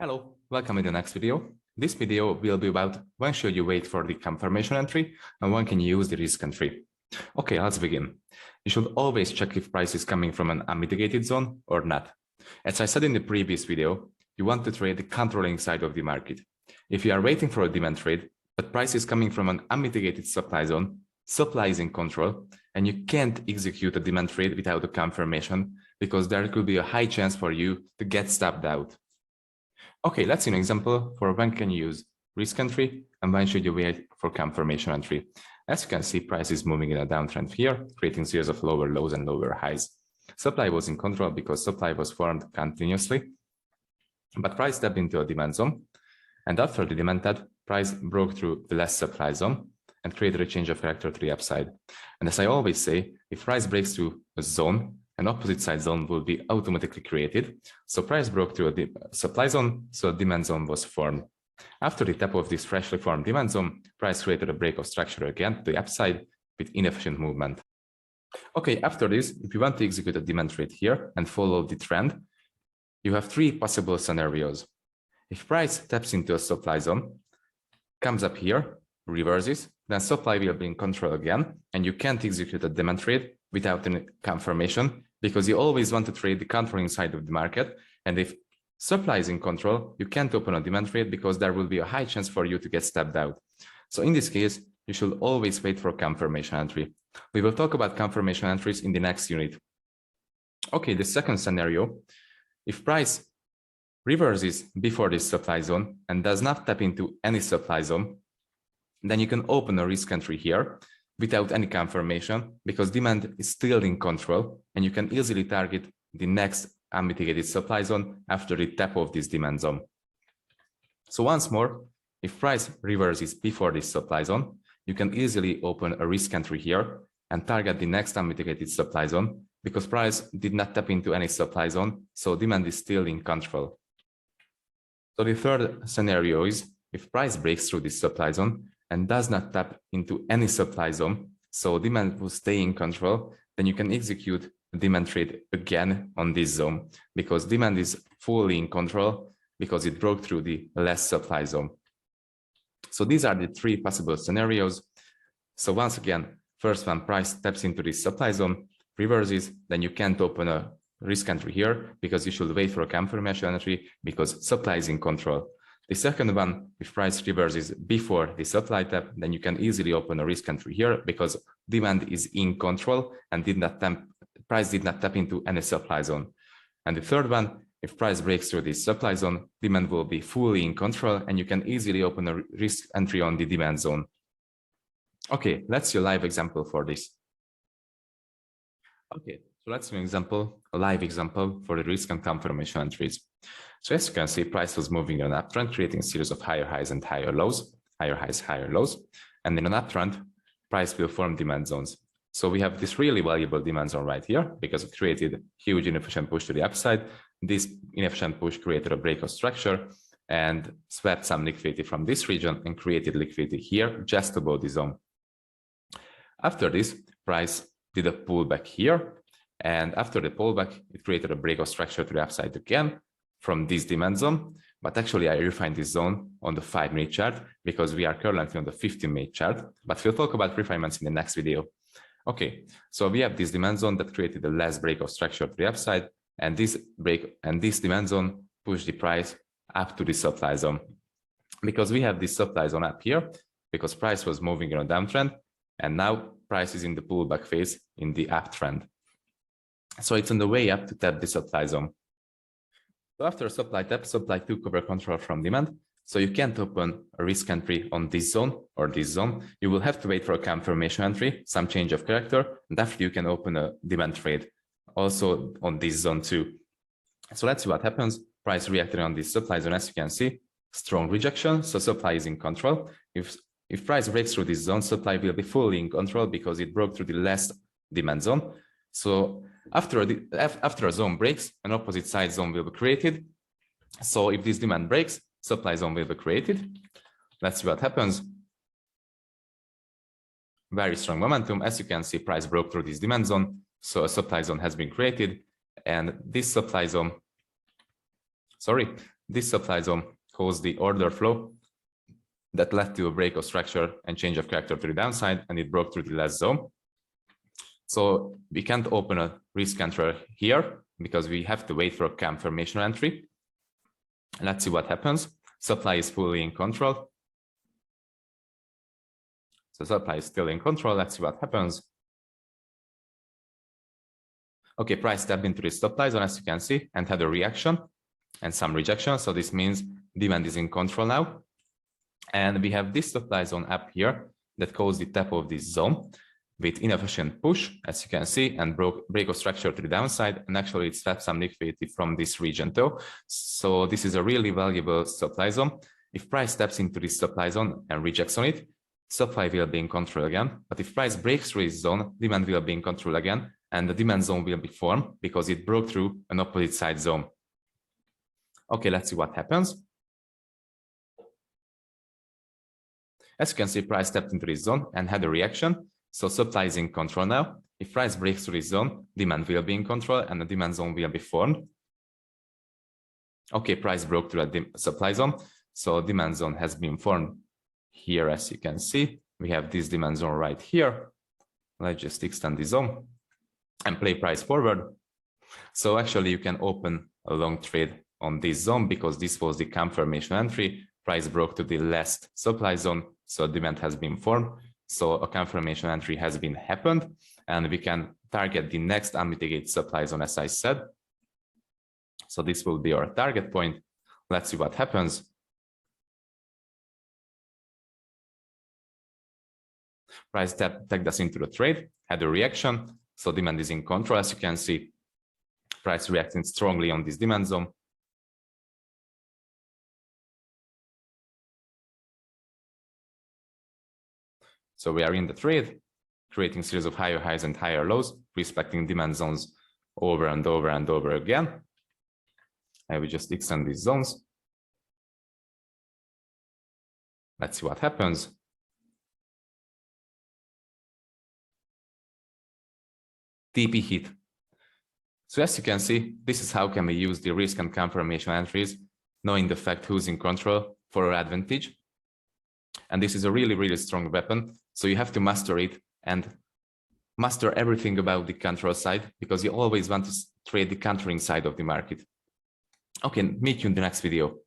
Hello, welcome in the next video. This video will be about when should you wait for the confirmation entry and when can you use the risk entry. Okay, let's begin. You should always check if price is coming from an unmitigated zone or not. As I said in the previous video, you want to trade the controlling side of the market. If you are waiting for a demand trade, but price is coming from an unmitigated supply zone, supply is in control, and you can't execute a demand trade without a confirmation because there could be a high chance for you to get stopped out. Okay, let's see an example for when can you use risk entry and when should you wait for confirmation entry. As you can see, price is moving in a downtrend here, creating series of lower lows and lower highs. Supply was in control because supply was formed continuously, but price stepped into a demand zone. And after the demand tap, price broke through the less supply zone and created a change of character to the upside. And as I always say, if price breaks through a zone, an opposite side zone will be automatically created. So price broke through a supply zone, so a demand zone was formed. After the tap of this freshly formed demand zone, price created a break of structure again to the upside with inefficient movement. Okay, after this, if you want to execute a demand trade here and follow the trend, you have three possible scenarios. If price taps into a supply zone, comes up here, reverses, then supply will be in control again, and you can't execute a demand trade without any confirmation because you always want to trade the controlling side of the market. And if supply is in control, you can't open a demand trade because there will be a high chance for you to get stepped out. So in this case, you should always wait for confirmation entry. We will talk about confirmation entries in the next unit. Okay, the second scenario, if price reverses before this supply zone and does not tap into any supply zone, then you can open a risk entry here without any confirmation because demand is still in control and you can easily target the next unmitigated supply zone after the tap of this demand zone. So once more, if price reverses before this supply zone, you can easily open a risk entry here and target the next unmitigated supply zone because price did not tap into any supply zone, so demand is still in control. So the third scenario is if price breaks through this supply zone and does not tap into any supply zone, so demand will stay in control, then you can execute a demand trade again on this zone because demand is fully in control because it broke through the less supply zone. So these are the three possible scenarios. So once again, first one, price taps into this supply zone, reverses, then you can't open a risk entry here because you should wait for a confirmation entry because supply is in control. The second one, if price reverses before the supply tap, then you can easily open a risk entry here because demand is in control and price did not tap into any supply zone. And the third one, if price breaks through this supply zone, demand will be fully in control and you can easily open a risk entry on the demand zone. Okay, let's see a live example for this. Okay, so let's see an example, a live example for the risk and confirmation entries. So as you can see, price was moving in an uptrend, creating a series of higher highs and higher lows, higher highs, higher lows. And in an uptrend, price will form demand zones. So we have this really valuable demand zone right here because it created huge inefficient push to the upside. This inefficient push created a break of structure and swept some liquidity from this region and created liquidity here just above the zone. After this, price did a pullback here. And after the pullback, it created a break of structure to the upside again from this demand zone. But actually, I refined this zone on the 5-minute chart because we are currently on the 15-minute chart. But we'll talk about refinements in the next video. Okay, so we have this demand zone that created a last break of structure to the upside. And this break and this demand zone pushed the price up to the supply zone. Because we have this supply zone up here, because price was moving in a downtrend. And now price is in the pullback phase in the uptrend. So it's on the way up to tap the supply zone. So after a supply tap, supply took over control from demand. So you can't open a risk entry on this zone or this zone. You will have to wait for a confirmation entry, some change of character, and after you can open a demand trade also on this zone too. So let's see what happens. Price reacted on this supply zone, as you can see, strong rejection. So supply is in control. If price breaks through this zone, supply will be fully in control because it broke through the last demand zone. So after a zone breaks, an opposite side zone will be created. So if this demand breaks, supply zone will be created. Let's see what happens. Very strong momentum. As you can see, price broke through this demand zone. So a supply zone has been created. And this supply zone, This supply zone caused the order flow that led to a break of structure and change of character to the downside, and it broke through the last zone. So we can't open a risk entry here because we have to wait for a confirmation entry. Let's see what happens. Supply is fully in control. So supply is still in control. Let's see what happens. Okay, price tapped into the supply zone, as you can see, and had a reaction and some rejection. So this means demand is in control now. And we have this supply zone up here that caused the tap of this zone with inefficient push, as you can see, and break of structure to the downside. And actually it's tapped some liquidity from this region too. So this is a really valuable supply zone. If price taps into this supply zone and rejects on it, supply will be in control again. But if price breaks through this zone, demand will be in control again, and the demand zone will be formed because it broke through an opposite side zone. Okay, let's see what happens. As you can see, price tapped into this zone and had a reaction. So supply is in control now. If price breaks through this zone, demand will be in control and the demand zone will be formed. Okay, price broke through a supply zone. So demand zone has been formed here, as you can see. We have this demand zone right here. Let's just extend the zone and play price forward. So actually you can open a long trade on this zone because this was the confirmation entry. Price broke to the last supply zone. So demand has been formed. So a confirmation entry has been happened, and we can target the next unmitigated supply zone, as I said. So this will be our target point. Let's see what happens. Price tagged us into the trade, had a reaction. So demand is in control, as you can see. Price reacting strongly on this demand zone. So we are in the trade, creating series of higher highs and higher lows, respecting demand zones over and over and over again. I will just extend these zones. Let's see what happens. TP hit. So as you can see, this is how can we use the risk and confirmation entries, knowing the fact who's in control for our advantage. And this is a really, really strong weapon. So you have to master it and master everything about the control side, because you always want to trade the countering side of the market. Okay, meet you in the next video.